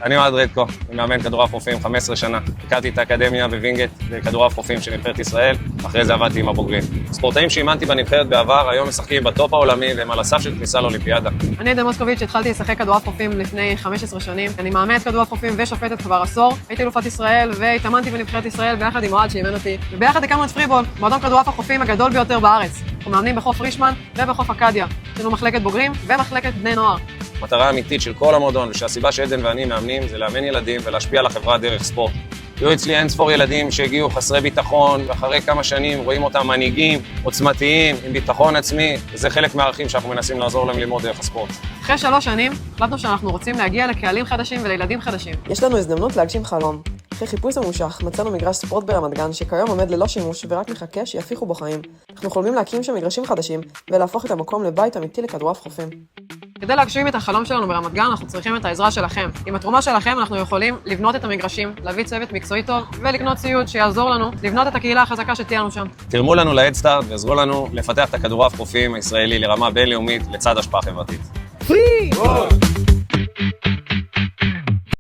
אני אוהד רדקו, אני מאמן כדורעף רופאים 15 שנה. הקמתי את האקדמיה בווינגייט לכדורעף רופאים של נבחרת ישראל, אחרי זה עבדתי עם הבוגרים. ספורטאים שאימנתי בנבחרת בעבר, היום משחקים בטופ העולמי והם על הסף של כניסה לאולימפיאדה. אני עדן מוסקוביץ', התחלתי לשחק כדורעף רופאים לפני 15 שנים. אני מאמנת כדורעף רופאים ושופטת כבר עשור. הייתי אלופת ישראל והתאמנתי בנבחרת ישראל ביחד עם אוהד שאימן אותי. וביחד הקמנו את פריבול, מועדון כדורעף הרופאים הגדול ביותר בארץ. אנחנו מאמנים בחוף רישמן ובחוף אקדיה. יש לנו מחלקת בוגרים ומחלקת בני נוער. המטרה האמיתית של כל המועדון, ושהסיבה שעדן ואני מאמנים, זה לאמן ילדים ולהשפיע על החברה דרך ספורט. היו אצלי אין ספור ילדים שהגיעו חסרי ביטחון, ואחרי כמה שנים רואים אותם מנהיגים, עוצמתיים, עם ביטחון עצמי, וזה חלק מהערכים שאנחנו מנסים לעזור להם ללמוד דרך הספורט. אחרי 3 שנים, החלטנו שאנחנו רוצים להגיע לקהלים חדשים ולילדים חדשים. יש לנו הזדמנות להגשים חלום. אחרי חיפוש ממושך, מצאנו מגרש ספורט ברמת גן שכיום עומד ללא שימוש ורק מחכה שיפיחו בו חיים. אנחנו חולמים להקים שם מגרשים חדשים ולהפוך את המקום לבית אמיתי לכדורעף חופים. כדי להגשים את החלום שלנו ברמת גן, אנחנו צריכים את העזרה שלכם. עם התרומה שלכם אנחנו יכולים לבנות את המגרשים, להביא צוות מקצועי טוב ולקנות ציוד שיעזור לנו לבנות את הקהילה החזקה שתהיה לנו שם. תרמו לנו להדסטארט ועזרו לנו לפתח את הכדורעף חופים הישראלי לרמה בינלאומית לצד השפעה חברתית. פרי!